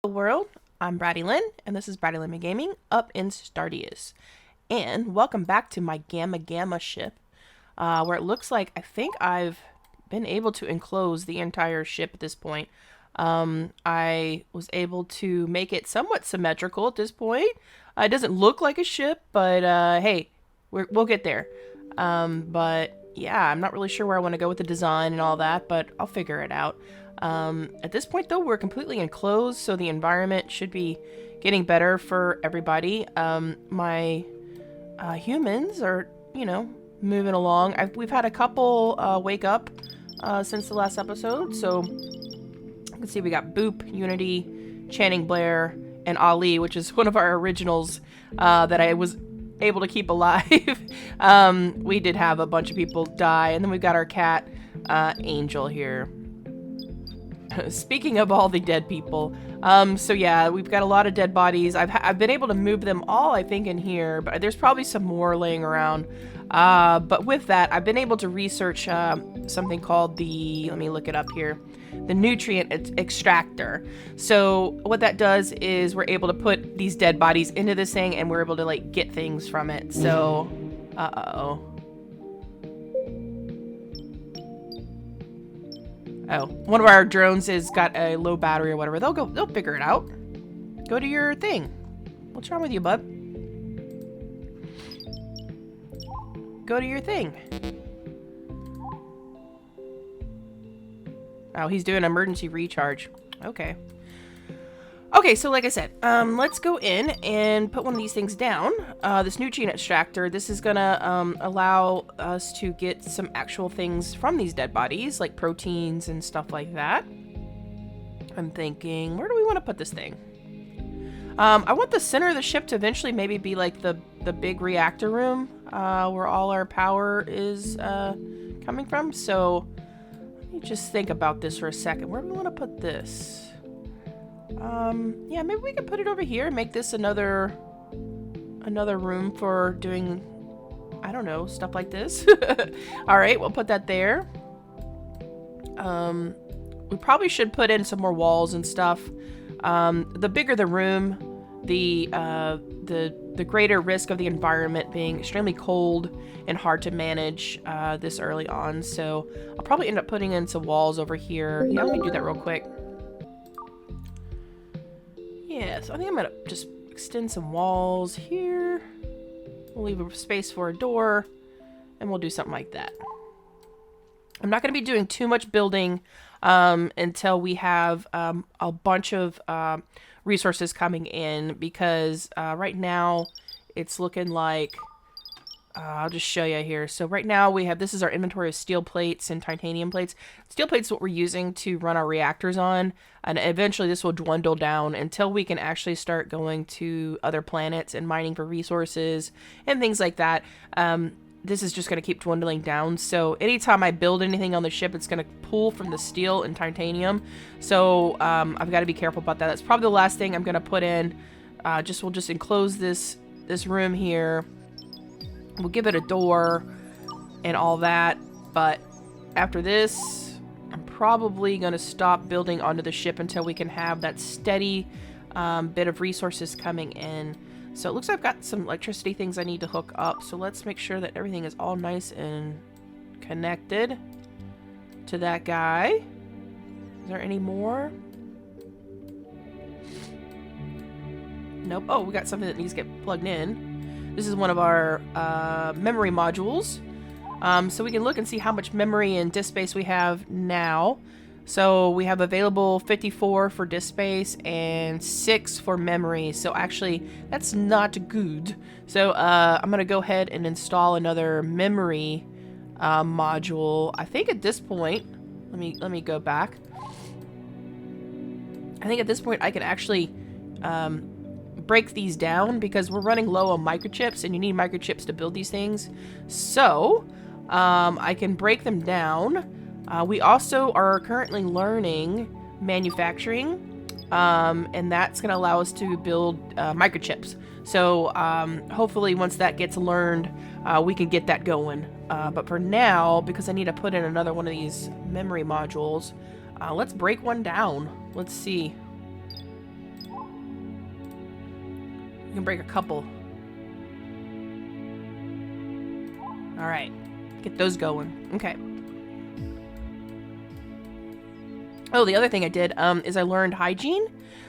world, I'm Braddy Lynn, and this is Braddy Lynn Gaming up in STARDEUS. And welcome back to my Gamma Gamma ship, where it looks like I think I've been able to enclose the entire ship at this point. I was able to make it somewhat symmetrical at this point. It doesn't look like a ship, but hey, we'll get there. But yeah, I'm not really sure where I want to go with the design and all that, but I'll figure it out. At this point, though, we're completely enclosed, so the environment should be getting better for everybody. My humans are, moving along. We've had a couple wake up since the last episode, so you can see we got Boop, Unity, Channing Blair, and Ali, which is one of our originals that I was able to keep alive. We did have a bunch of people die, and then we've got our cat, Angel, here. Speaking of all the dead people, so yeah, we've got a lot of dead bodies. I've been able to move them all, I think, in here, but there's probably some more laying around. But with that, I've been able to research something called let me look it up here, the nutrient extractor. So what that does is we're able to put these dead bodies into this thing, and we're able to like get things from it. So, Oh, one of our drones has got a low battery or whatever. They'll figure it out. Go to your thing. What's wrong with you, bud? Go to your thing. Oh, he's doing emergency recharge. Okay. Okay, so like I said, let's go in and put one of these things down. This nutrient extractor, this is gonna allow us to get some actual things from these dead bodies, like proteins and stuff like that. I'm thinking, where do we want to put this thing? I want the center of the ship to eventually maybe be like the big reactor room, where all our power is coming from. So let me just think about this for a second. Where do we want to put this? Yeah, maybe we can put it over here and make this another room for doing, I don't know, stuff like this. All right, we'll put that there. We probably should put in some more walls and stuff. The bigger the room, the greater risk of the environment being extremely cold and hard to manage this early on. So I'll probably end up putting in some walls over here. Yeah, let me do that real quick. Yeah, so I think I'm gonna just extend some walls here. We'll leave a space for a door, and we'll do something like that. I'm not gonna be doing too much building until we have a bunch of resources coming in, because right now it's looking like I'll just show you here. So right now we have, this is our inventory of steel plates and titanium plates. Steel plates is what we're using to run our reactors on, and eventually this will dwindle down until we can actually start going to other planets and mining for resources and things like that. This is just going to keep dwindling down. So anytime I build anything on the ship, it's going to pull from the steel and titanium. So I've got to be careful about that. That's probably the last thing I'm going to put in. We'll just enclose this room here. We'll give it a door and all that, but after this, I'm probably going to stop building onto the ship until we can have that steady bit of resources coming in. So it looks like I've got some electricity things I need to hook up, so let's make sure that everything is all nice and connected to that guy. Is there any more? Nope. Oh, we got something that needs to get plugged in. This is one of our memory modules. So we can look and see how much memory and disk space we have now. So we have available 54 for disk space and 6 for memory. So actually, that's not good. So I'm going to go ahead and install another memory module. I think at this point, let me go back. I think at this point I can actually break these down, because we're running low on microchips, and you need microchips to build these things. So I can break them down. We also are currently learning manufacturing, and that's going to allow us to build microchips. So hopefully once that gets learned, we can get that going. But for now, because I need to put in another one of these memory modules, let's break one down. Let's see. We can break a couple. All right, get those going. Okay. Oh, the other thing I did is I learned hygiene.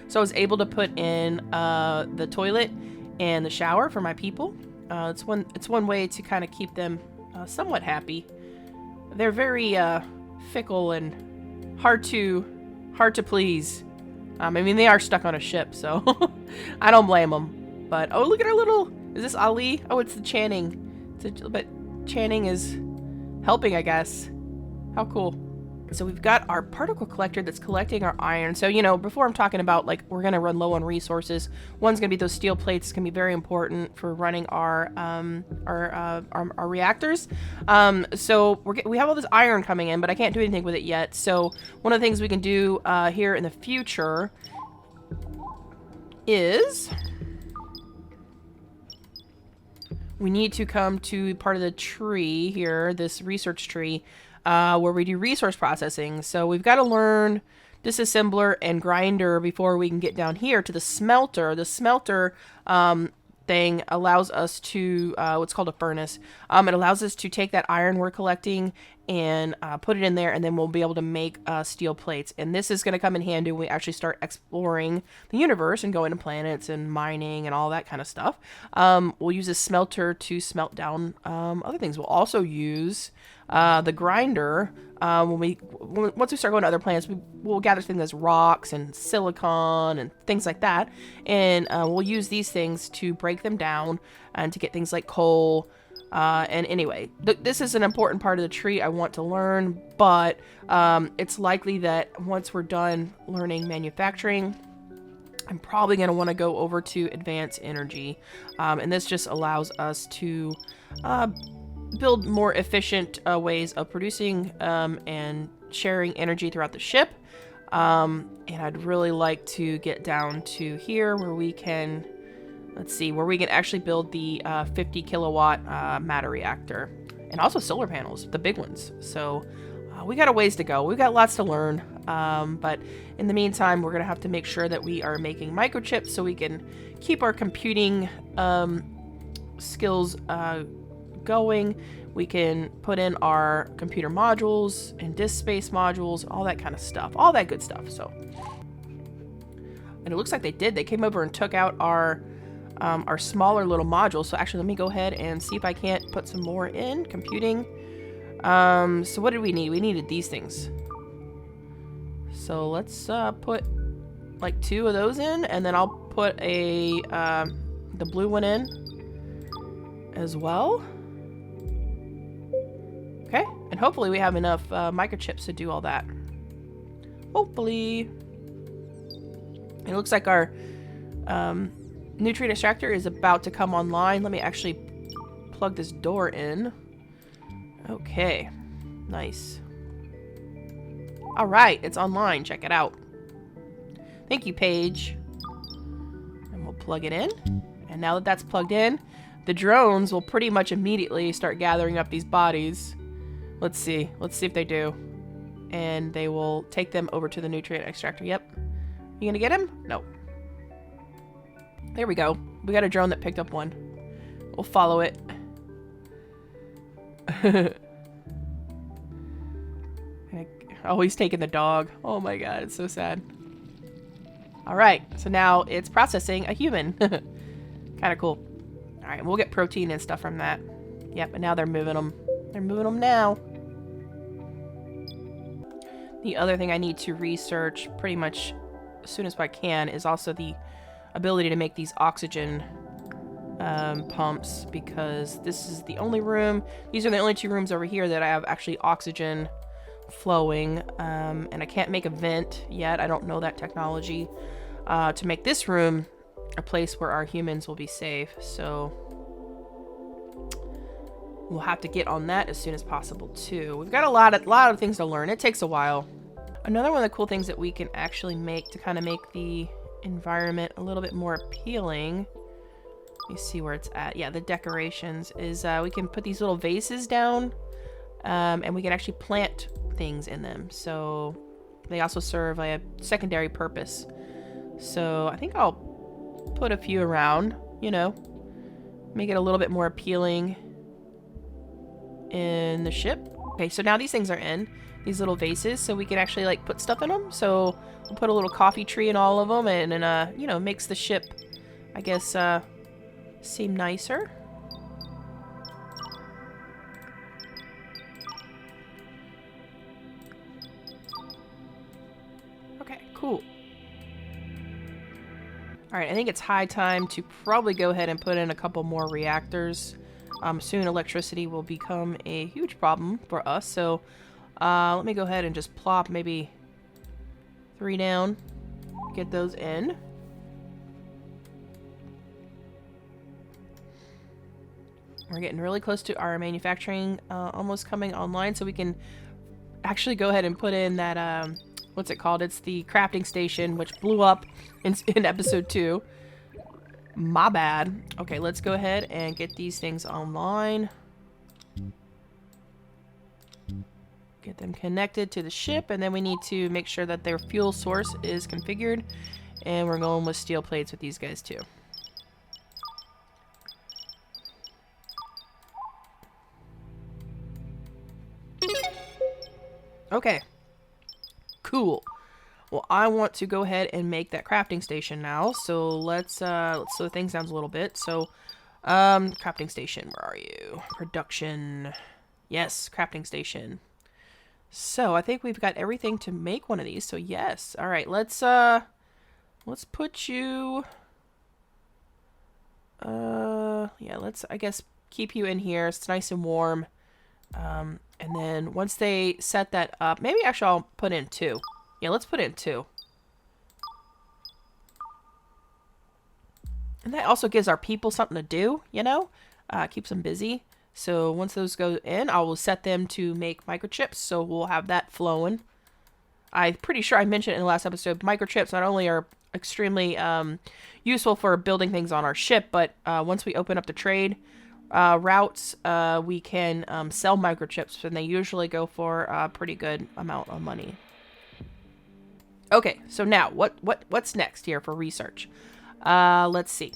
So I was able to put in the toilet and the shower for my people. It's one way to kind of keep them somewhat happy. They're very fickle and hard to please. I mean, they are stuck on a ship, so I don't blame them. But oh, look at our little. Is this Ali? Oh, it's the Channing. But Channing is helping, I guess. How cool. So we've got our particle collector that's collecting our iron. So, you know, before I'm talking about, like, we're going to run low on resources. One's going to be those steel plates. It's going to be very important for running our reactors. So we have all this iron coming in, but I can't do anything with it yet. So one of the things we can do here in the future is we need to come to part of the tree here, this research tree, where we do resource processing. So we've got to learn disassembler and grinder before we can get down here to the smelter. The smelter thing allows us to, what's called a furnace. It allows us to take that iron we're collecting and put it in there, and then we'll be able to make steel plates. And this is going to come in handy when we actually start exploring the universe and going to planets and mining and all that kind of stuff. We'll use a smelter to smelt down other things. We'll also use the grinder. Once we start going to other planets, we'll gather things as rocks and silicon and things like that, and we'll use these things to break them down and to get things like coal. And anyway, this is an important part of the tree I want to learn, but it's likely that once we're done learning manufacturing, I'm probably going to want to go over to advanced energy, and this just allows us to build more efficient ways of producing and sharing energy throughout the ship. And I'd really like to get down to here where we can, let's see, where we can actually build the 50 kilowatt matter reactor, and also solar panels, the big ones. So we got a ways to go. We've got lots to learn. But in the meantime, we're going to have to make sure that we are making microchips so we can keep our computing skills going. We can put in our computer modules and disk space modules, all that kind of stuff, all that good stuff. So, and it looks like they came over and took out our smaller little modules. So actually, let me go ahead and see if I can't put some more in computing. So what did we need? We needed these things. So let's put like 2 of those in, and then I'll put the blue one in as well. Okay, and hopefully we have enough microchips to do all that. Hopefully. It looks like our nutrient extractor is about to come online. Let me actually plug this door in. Okay, nice. All right, it's online. Check it out. Thank you, Paige. And we'll plug it in. And now that that's plugged in, the drones will pretty much immediately start gathering up these bodies. Let's see if they do. And they will take them over to the nutrient extractor. Yep. You gonna get him? No. There we go. We got a drone that picked up one. We'll follow it. Oh, he's taking the dog. Oh my god, it's so sad. Alright, so now it's processing a human. Kind of cool. Alright, we'll get protein and stuff from that. Yep, and now they're moving them. They're moving them now. The other thing I need to research pretty much as soon as I can is also the ability to make these oxygen pumps, because this is the only room. These are the only 2 rooms over here that I have actually oxygen flowing, and I can't make a vent yet. I don't know that technology to make this room a place where our humans will be safe. So we'll have to get on that as soon as possible too. We've got a lot of things to learn. It takes a while. Another one of the cool things that we can actually make to kind of make the environment a little bit more appealing. Let me see where it's at. Yeah, the decorations is we can put these little vases down, and we can actually plant things in them. So they also serve a secondary purpose. So I think I'll put a few around. you know, make it a little bit more appealing in the ship. Okay, so now these things are in these little vases, so we can actually like put stuff in them. So we'll put a little coffee tree in all of them, and you know, makes the ship, I guess, seem nicer. Okay, cool. Alright, I think it's high time to probably go ahead and put in a couple more reactors. Soon electricity will become a huge problem for us, so let me go ahead and just plop maybe 3 down. Get those in. We're getting really close to our manufacturing almost coming online, so we can actually go ahead and put in that, what's it called? It's the crafting station, which blew up in episode 2. My bad. Okay, let's go ahead and get these things online. Get them connected to the ship, and then we need to make sure that their fuel source is configured. And we're going with steel plates with these guys too. Okay. Cool. Well, I want to go ahead and make that crafting station now. So let's slow things down a little bit. So, crafting station, where are you? Production. Yes, crafting station. So I think we've got everything to make one of these. So yes. All right, let's put you. Yeah, let's, I guess, keep you in here. It's nice and warm. And then once they set that up, maybe actually I'll put in 2. Yeah, let's put in 2. And that also gives our people something to do, you know? Keeps them busy. So once those go in, I will set them to make microchips. So we'll have that flowing. I'm pretty sure I mentioned in the last episode, microchips not only are extremely useful for building things on our ship, but once we open up the trade routes, we can sell microchips, and they usually go for a pretty good amount of money. Okay, so now what's next here for research? Let's see.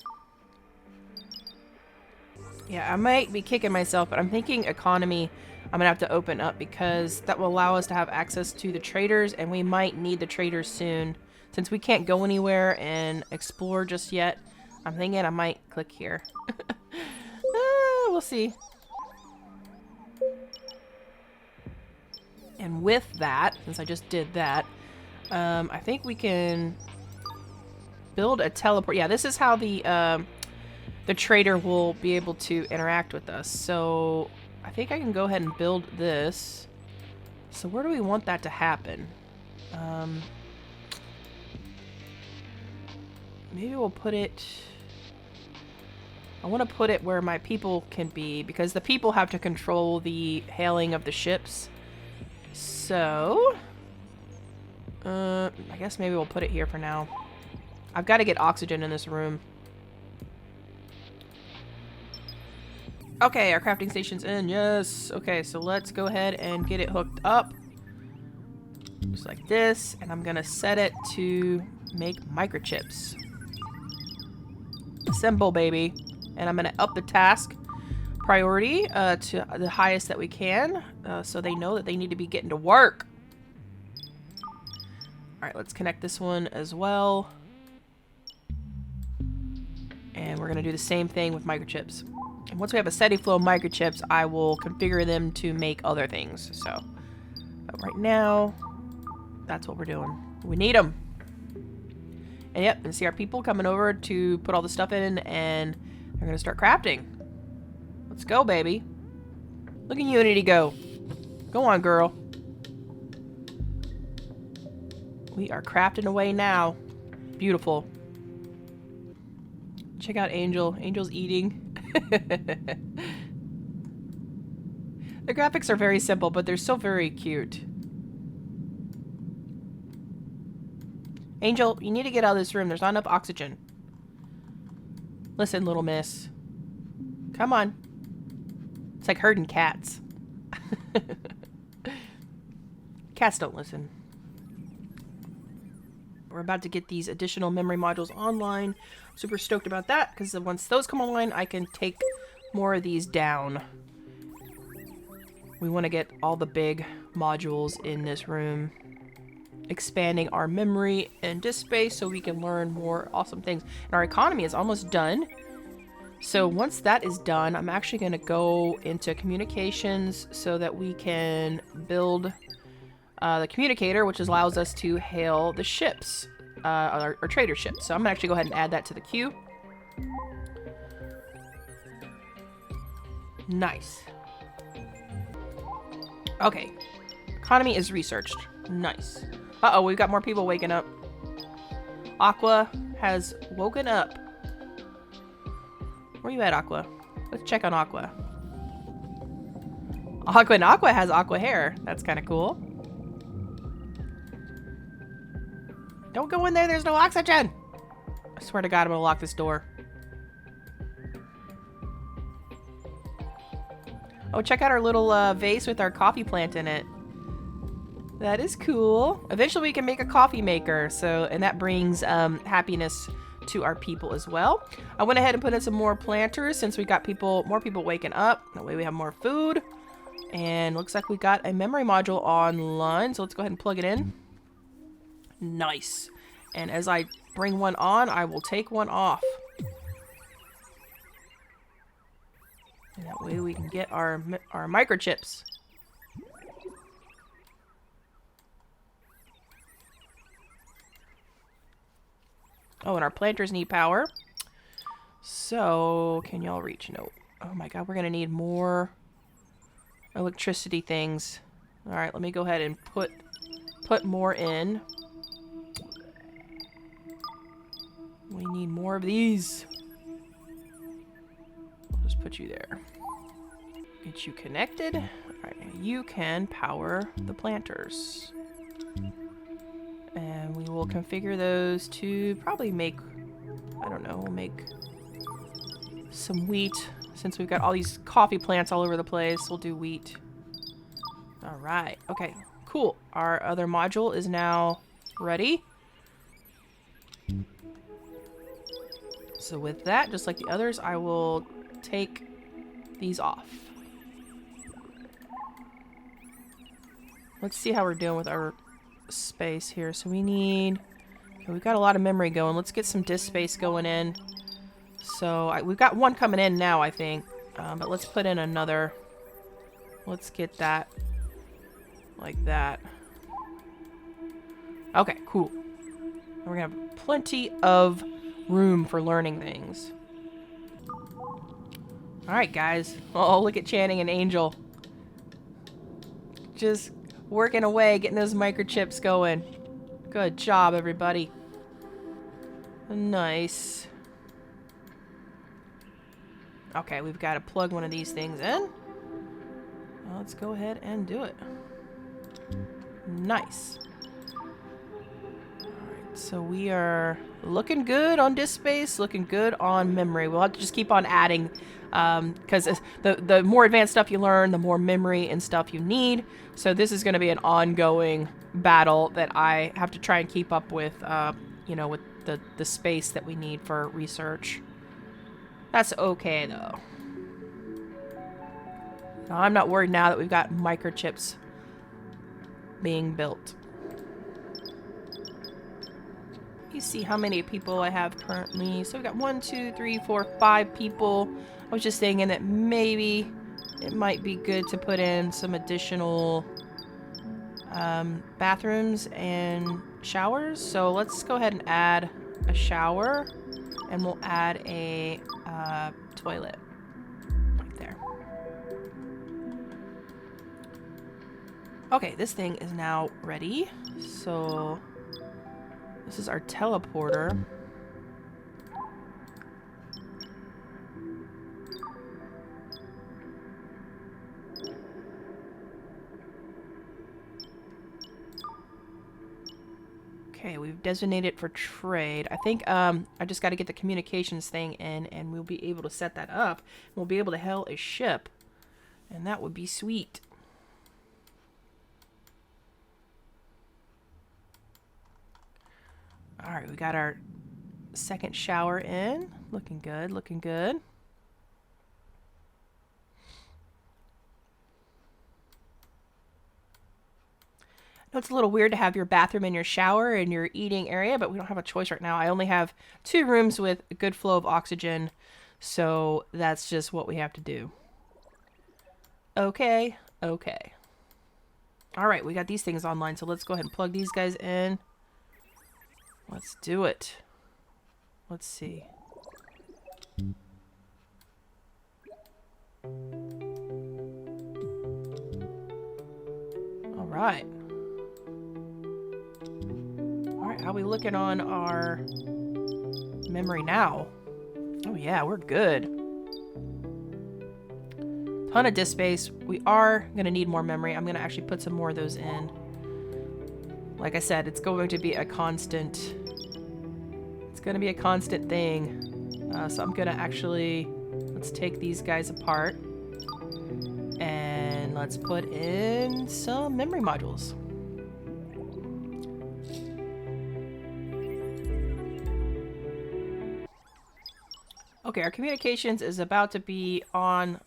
Yeah, I might be kicking myself, but I'm thinking economy I'm gonna have to open up, because that will allow us to have access to the traders, and we might need the traders soon. Since we can't go anywhere and explore just yet, I'm thinking I might click here. We'll see. And with that, since I just did that, I think we can build a teleport. Yeah, this is how the trader will be able to interact with us. So I think I can go ahead and build this. So where do we want that to happen? Maybe we'll put it... I want to put it where my people can be, because the people have to control the hailing of the ships. So... I guess maybe we'll put it here for now. I've got to get oxygen in this room. Okay, our crafting station's in. Yes. Okay, so let's go ahead and get it hooked up. Just like this. And I'm going to set it to make microchips. Assemble, baby. And I'm going to up the task priority to the highest that we can. So they know that they need to be getting to work. Alright, let's connect this one as well. And we're going to do the same thing with microchips. And once we have a steady flow of microchips, I will configure them to make other things. So, but right now, that's what we're doing. We need them. And yep, and see our people coming over to put all the stuff in, and they're going to start crafting. Let's go, baby. Look at Unity go. Go on, girl. We are crafting away now. Beautiful. Check out Angel. Angel's eating. The graphics are very simple, but they're still very cute. Angel, you need to get out of this room. There's not enough oxygen. Listen, little miss. Come on. It's like herding cats. Cats don't listen. we're about to get these additional memory modules online. Super stoked about that, because once those come online, I can take more of these down. We want to get all the big modules in this room, expanding our memory and disk space so we can learn more awesome things. And our economy is almost done. So once that is done, I'm actually going to go into communications so that we can build the communicator, which allows us to hail the ships, our trader ships. So I'm going to actually go ahead and add that to the queue. Nice. Okay. Economy is researched. Nice. Uh-oh, we've got more people waking up. Aqua has woken up. Where you at, Aqua? Let's check on Aqua. Aqua has aqua hair. That's kind of cool. Don't go in there. There's no oxygen. I swear to God, I'm going to lock this door. Oh, check out our little vase with our coffee plant in it. That is cool. Eventually we can make a coffee maker. And that brings happiness to our people as well. I went ahead and put in some more planters since we got more people waking up. That way we have more food. And looks like we got a memory module online. So let's go ahead and plug it in. Nice. And as I bring one on, I will take one off. And that way we can get our microchips. Oh, and our planters need power. So, can y'all reach? No. Oh my God, we're going to need more electricity things. All right, let me go ahead and put more in. We need more of these. I'll just put you there. Get you connected. All right, you can power the planters. And we will configure those to probably make, I don't know, we'll make some wheat. Since we've got all these coffee plants all over the place, we'll do wheat. All right. Okay, cool. Our other module is now ready. So with that, just like the others, I will take these off. Let's see how we're doing with our space here. So we've got a lot of memory going. Let's get some disk space going in. So we've got one coming in now, I think. But let's put in another. Let's get that like that. Okay, cool. And we're gonna have plenty of room for learning things. Alright, guys. Oh, look at Channing and Angel. Just working away, getting those microchips going. Good job, everybody. Nice. Okay, we've got to plug one of these things in. Well, let's go ahead and do it. Nice. Alright, so we are looking good on disk space, looking good on memory. We'll have to just keep on adding, because the more advanced stuff you learn, the more memory and stuff you need. So this is going to be an ongoing battle that I have to try and keep up with, you know, with the space that we need for research. That's okay, though. I'm not worried now that we've got microchips being built. You see how many people I have currently. So we've got 1, 2, 3, 4, 5 people. I was just thinking that maybe it might be good to put in some additional bathrooms and showers. So let's go ahead and add a shower, and we'll add a toilet right there. Okay, this thing is now ready. So this is our teleporter. Okay, we've designated for trade. I think I just got to get the communications thing in, and we'll be able to set that up. We'll be able to hail a ship, and that would be sweet. Alright, we got our second shower in. Looking good, looking good. I know it's a little weird to have your bathroom in your shower and your eating area, but we don't have a choice right now. I only have 2 rooms with a good flow of oxygen, so that's just what we have to do. Okay, okay. Alright, we got these things online, so let's go ahead and plug these guys in. Let's do it. Let's see. Alright. Alright, how we looking on our memory now? Oh yeah, we're good. Ton of disk space. We are going to need more memory. I'm going to actually put some more of those in. Like I said, it's going to be a constant... It's going to be a constant thing. So I'm going to actually... Let's take these guys apart. And let's put in some memory modules. Okay, our communications is about to be on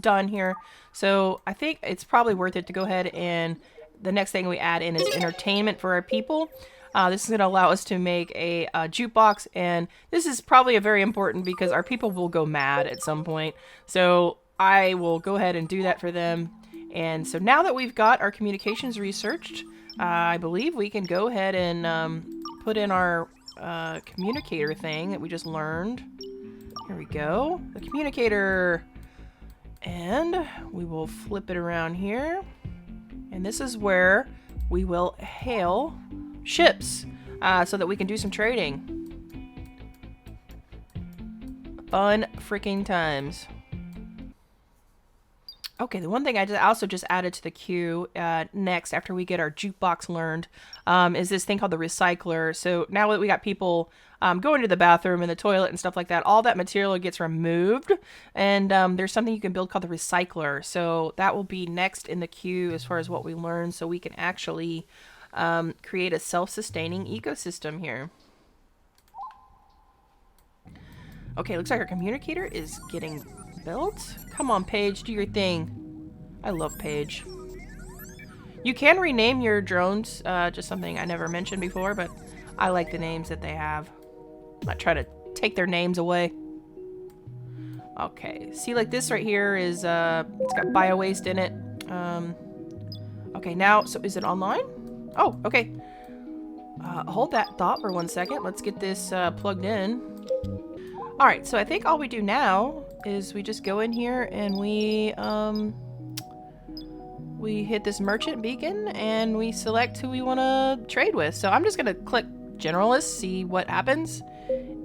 done here. So I think it's probably worth it to go ahead and the next thing we add in is entertainment for our people. This is going to allow us to make a jukebox, and this is probably very important because our people will go mad at some point. So I will go ahead and do that for them. And so now that we've got our communications researched, I believe we can go ahead and put in our communicator thing that we just learned. Here we go. The communicator. And we will flip it around here. And this is where we will hail ships so that we can do some trading. Fun freaking times. Okay, the one thing I also just added to the queue next after we get our jukebox learned is this thing called the recycler. So now that we got people going to the bathroom and the toilet and stuff like that, all that material gets removed, and there's something you can build called the recycler. So that will be next in the queue as far as what we learn, so we can actually create a self-sustaining ecosystem here. Okay, looks like our communicator is getting built. Come on, Paige, do your thing. I love Paige. You can rename your drones, just something I never mentioned before, but I like the names that they have. I'm not trying to take their names away. Okay, see, like this right here is, it's got bio-waste in it. Okay, now, so is it online? Oh, okay. Hold that thought for 1 second. Let's get this plugged in. Alright, so I think all we do now is we just go in here and we hit this merchant beacon and we select who we want to trade with. So I'm just going to click generalist, see what happens.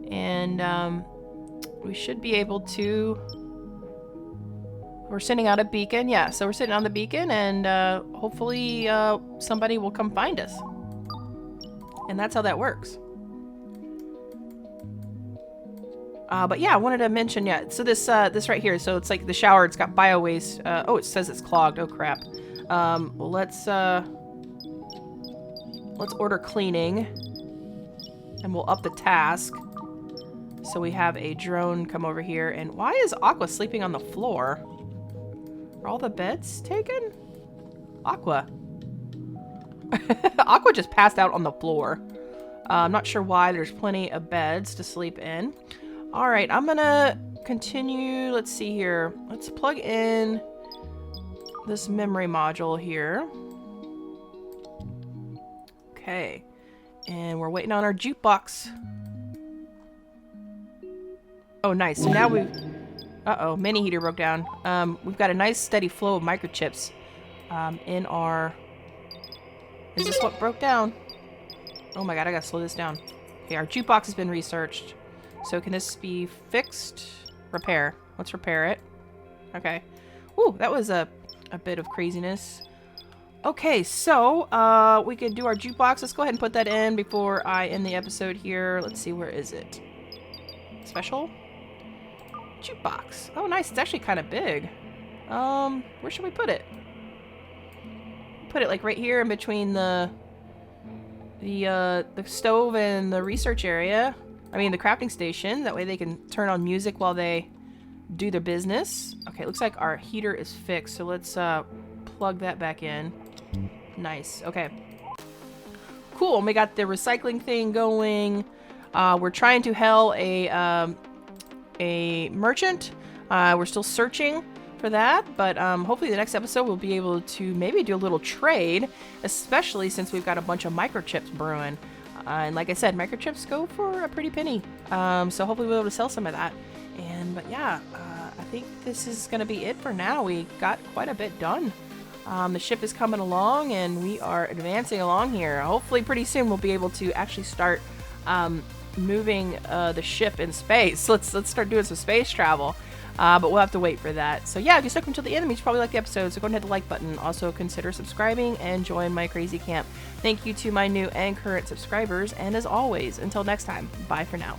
And we should be able to... We're sending out a beacon. Yeah, so we're sitting on the beacon and hopefully somebody will come find us. And that's how that works. But yeah, I wanted to mention, yeah, so this right here, so it's like the shower, it's got bio waste. Oh, it says it's clogged. Oh, crap. Well, let's order cleaning, and we'll up the task. So we have a drone come over here, and why is Aqua sleeping on the floor? Are all the beds taken? Aqua. Aqua just passed out on the floor. I'm not sure why. There's plenty of beds to sleep in. Alright, I'm gonna continue. Let's see here. Let's plug in this memory module here. Okay. And we're waiting on our jukebox. Oh, nice. So now we've... Uh-oh, mini heater broke down. We've got a nice steady flow of microchips in our... Is this what broke down? Oh my god, I gotta slow this down. Okay, our jukebox has been researched. So can this be fixed? Repair. Let's repair it. Okay. Ooh, that was a bit of craziness. Okay, so we could do our jukebox. Let's go ahead and put that in before I end the episode here. Let's see, where is it? Special? Jukebox. Oh, nice. It's actually kind of big. Where should we put it? Put it like right here in between the the stove and the research area. I mean, the crafting station. That way they can turn on music while they do their business. Okay, looks like our heater is fixed, so let's plug that back in. Nice. Okay. Cool. We got the recycling thing going. We're trying to hail a merchant. We're still searching for that, but hopefully the next episode we'll be able to maybe do a little trade, especially since we've got a bunch of microchips brewing. And like I said, microchips go for a pretty penny. So hopefully we'll be able to sell some of that. But yeah, I think this is going to be it for now. We got quite a bit done. The ship is coming along and we are advancing along here. Hopefully pretty soon we'll be able to actually start moving the ship in space. Let's start doing some space travel. But we'll have to wait for that. So yeah, if you stuck until the end, you should probably like the episode. So go ahead and hit the like button. Also consider subscribing and join my crazy camp. Thank you to my new and current subscribers. And as always, until next time, bye for now.